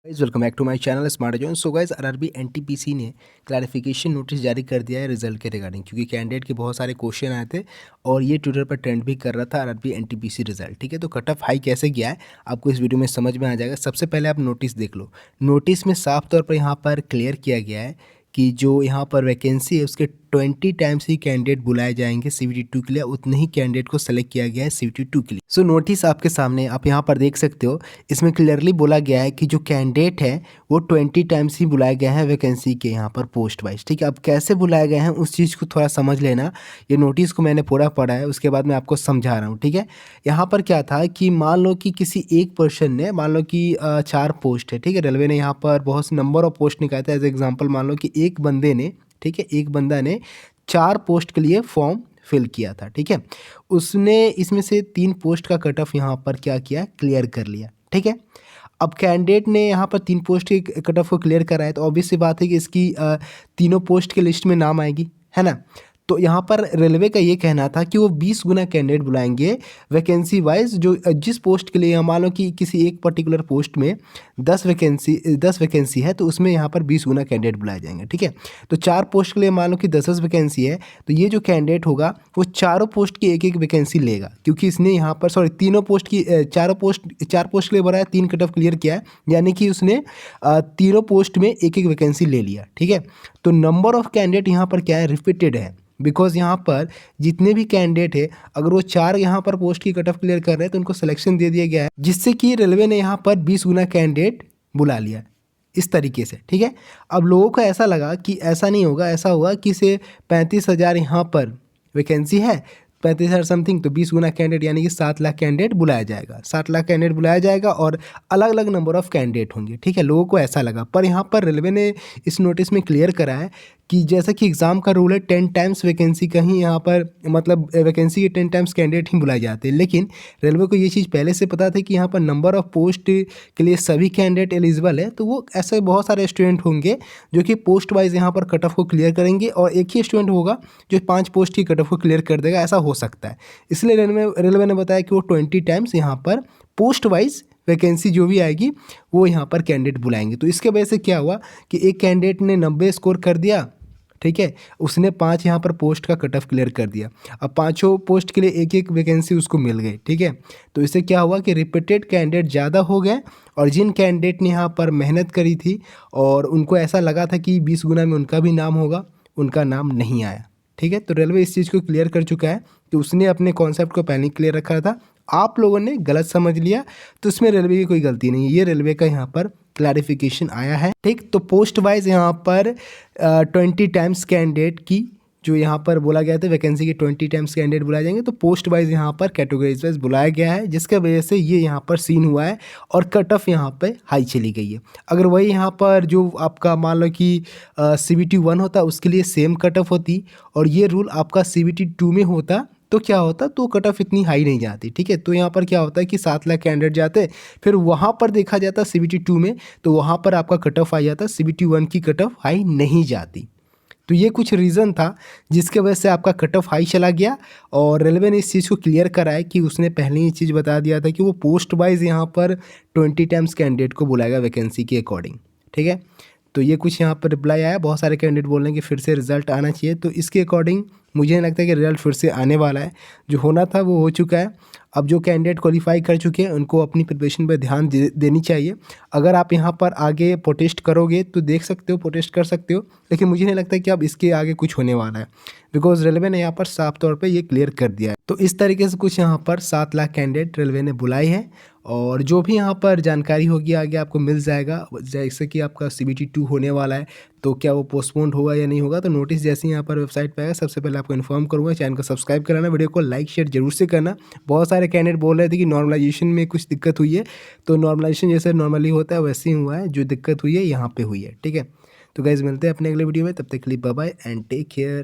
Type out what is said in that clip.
Guys welcome back to my channel Smart John. So guys RRB NTPC ने clarification notice जारी कर दिया है रिजल्ट के रिगार्डिंग, क्योंकि कैंडिडेट के बहुत सारे क्वेश्चन आए थे और ये ट्विटर पर ट्रेंड भी कर रहा था आरआरबी एनटीपीसी रिजल्ट। ठीक है, तो कट ऑफ हाई कैसे गया है आपको इस वीडियो में समझ में आ जाएगा। सबसे पहले आप नोटिस देख लो। नोटिस में साफ तौर पर यहाँ पर क्लियर किया गया है कि जो यहाँ पर वैकेंसी है उसके 20 टाइम्स ही कैंडिडेट बुलाए जाएंगे CVT2 के लिए, उतने ही कैंडिडेट को सेलेक्ट किया गया है CVT2 के लिए। सो नोटिस आपके सामने आप यहाँ पर देख सकते हो। इसमें क्लियरली बोला गया है कि जो कैंडिडेट है वो 20 टाइम्स ही बुलाए गए हैं वैकेंसी के यहाँ पर पोस्ट वाइज। ठीक है, अब कैसे बुलाए गए हैं उस चीज़ को थोड़ा समझ लेना। ये नोटिस को मैंने पूरा पढ़ा है, उसके बाद मैं आपको समझा रहा हूँ। ठीक है, यहाँ पर क्या था कि मान लो कि किसी एक पर्सन ने, मान लो कि 4 पोस्ट है। ठीक है, रेलवे ने यहाँ पर बहुत से नंबर ऑफ पोस्ट निकाले थे। एज एग्जाम्पल मान लो कि एक बंदे ने, ठीक है, एक बंदा ने 4 पोस्ट के लिए फॉर्म फिल किया था। ठीक है, उसने इसमें से 3 पोस्ट का कट ऑफ यहाँ पर क्या किया, क्लियर कर लिया। ठीक है, अब कैंडिडेट ने यहाँ पर 3 पोस्ट के कट ऑफ को क्लियर करा है, तो ऑब्वियस सी बात है कि इसकी तीनों पोस्ट के लिस्ट में नाम आएगी, है ना। तो यहाँ पर रेलवे का ये कहना था कि वो 20 गुना कैंडिडेट बुलाएंगे वैकेंसी वाइज। जो जिस पोस्ट के लिए मान लो कि किसी एक पर्टिकुलर पोस्ट में 10 वैकेंसी है, तो उसमें यहाँ पर 20 गुना कैंडिडेट बुलाए जाएंगे। ठीक है, तो 4 पोस्ट के लिए मान लो कि 10 वैकेंसी है, तो ये जो कैंडिडेट होगा वो चारों पोस्ट की एक एक वैकेंसी लेगा, क्योंकि इसने यहाँ पर तीनों पोस्ट की 4 पोस्ट के लिए भरा है, 3 कट ऑफ क्लियर किया है, यानी कि उसने तीनों पोस्ट में एक एक वैकेंसी ले लिया। ठीक है, तो नंबर ऑफ कैंडिडेट यहाँ पर क्या है, रिपीटेड है। बिकॉज यहाँ पर जितने भी कैंडिडेट है, अगर वो 4 यहाँ पर पोस्ट की कट ऑफ क्लियर कर रहे हैं तो उनको सिलेक्शन दे दिया गया है, जिससे कि रेलवे ने यहाँ पर 20 गुना कैंडिडेट बुला लिया इस तरीके से। ठीक है, अब लोगों को ऐसा लगा कि ऐसा नहीं होगा, ऐसा होगा कि से 35,000 यहाँ पर वैकेंसी है, 35,000 समथिंग, तो 20 गुना कैंडिडेट यानी कि 7 लाख कैंडिडेट बुलाया जाएगा। 7 लाख कैंडिडेट बुलाया जाएगा और अलग अलग नंबर ऑफ कैंडिडेट होंगे। ठीक है, लोगों को ऐसा लगा, पर यहाँ पर रेलवे ने इस नोटिस में क्लियर करा है कि जैसा कि एग्ज़ाम का रूल है 10 टाइम्स वैकेंसी का ही यहाँ पर, मतलब वैकेंसी के 10 टाइम्स कैंडिडेट ही बुलाए जाते हैं। लेकिन रेलवे को ये चीज़ पहले से पता था कि यहाँ पर नंबर ऑफ पोस्ट के लिए सभी कैंडिडेट एलिजिबल है, तो वो ऐसे बहुत सारे स्टूडेंट होंगे जो कि पोस्ट वाइज यहाँ पर कट ऑफ को क्लियर करेंगे, और एक ही स्टूडेंट होगा जो 5 पोस्ट की कट ऑफ को क्लियर कर देगा, ऐसा हो सकता है। इसलिए रेलवे ने बताया कि वो 20 टाइम्स यहाँ पर पोस्ट वाइज वैकेंसी जो भी आएगी वो यहाँ पर कैंडिडेट बुलाएंगे। तो इसके वजह से क्या हुआ कि एक कैंडिडेट ने 90 स्कोर कर दिया, ठीक है, उसने 5 यहाँ पर पोस्ट का कट ऑफ क्लियर कर दिया। अब 5 पोस्ट के लिए एक एक वैकेंसी उसको मिल गई। ठीक है, तो इससे क्या हुआ कि रिपीटेड कैंडिडेट ज़्यादा हो गए, और जिन कैंडिडेट ने यहाँ पर मेहनत करी थी और उनको ऐसा लगा था कि 20 गुना में उनका भी नाम होगा, उनका नाम नहीं आया। ठीक है, तो रेलवे इस चीज़ को क्लियर कर चुका है कि उसने अपने कॉन्सेप्ट को पहले क्लियर रखा था, आप लोगों ने गलत समझ लिया, तो इसमें रेलवे की कोई गलती नहीं है। ये रेलवे का यहाँ पर क्लैरिफिकेशन आया है। ठीक, तो पोस्ट वाइज यहाँ पर 20 टाइम्स कैंडिडेट की जो यहाँ पर बोला गया था, वैकेंसी के 20 टाइम्स कैंडिडेट बुलाए जाएंगे, तो पोस्ट वाइज यहाँ पर कैटेगरीज वाइज बुलाया गया है, जिसके वजह से ये यहाँ पर सीन हुआ है और कट ऑफ यहाँ पे हाई चली गई है। अगर वही यहाँ पर जो आपका मान लो कि CVT1 होता उसके लिए सेम कट ऑफ होती, और ये रूल आपका CVT2 में होता, तो क्या होता, तो कट ऑफ इतनी हाई नहीं जाती। ठीक है, तो यहाँ पर क्या होता है कि 7 लाख कैंडिडेट जाते, फिर वहाँ पर देखा जाता CVT2 में, तो वहाँ पर आपका कट ऑफ आ जाता, CVT1 की कट ऑफ हाई नहीं जाती। तो ये कुछ रीज़न था जिसके वजह से आपका कट ऑफ हाई चला गया, और रेलवे ने इस चीज़ को क्लियर करा है कि उसने पहले ही चीज़ बता दिया था कि वो पोस्ट वाइज यहाँ पर 20 टाइम्स कैंडिडेट को बुलाएगा वैकेंसी के अकॉर्डिंग। ठीक है, तो ये कुछ यहाँ पर रिप्लाई आया, बहुत सारे कैंडिडेट बोल रहे हैं कि फिर से रिजल्ट आना चाहिए, तो इसके अकॉर्डिंग मुझे नहीं लगता कि रिजल्ट फिर से आने वाला है। जो होना था वो हो चुका है। अब जो कैंडिडेट क्वालिफाई कर चुके हैं उनको अपनी प्रिपरेशन पर ध्यान देनी चाहिए। अगर आप यहाँ पर आगे प्रोटेस्ट करोगे तो देख सकते हो, प्रोटेस्ट कर सकते हो, लेकिन मुझे नहीं लगता कि अब इसके आगे कुछ होने वाला है, बिकॉज रेलवे ने यहाँ पर साफ तौर पे ये क्लियर कर दिया है। तो इस तरीके से कुछ यहाँ पर 7 लाख कैंडिडेट रेलवे ने बुलाई है, और जो भी यहाँ पर जानकारी होगी आगे आपको मिल जाएगा। जैसे कि आपका CVT2 होने वाला है, तो क्या वो पोस्टपोन्ड होगा या नहीं होगा, तो नोटिस जैसे ही यहाँ पर वेबसाइट पे आएगा सबसे पहले आपको इन्फॉर्म करूँगा। चैनल को सब्सक्राइब कराना, वीडियो को लाइक शेयर जरूर से करना। बहुत सारे कैंडिडेट बोल रहे थे कि नॉर्मलाइजेशन में कुछ दिक्कत हुई है, तो नॉर्मलाइजेशन जैसे नॉर्मली होता है वैसे ही हुआ है, जो दिक्कत हुई है यहाँ पे हुई है। ठीक है, तो गाइज मिलते हैं अपने अगले वीडियो में, तब तक के लिए bye bye and take care.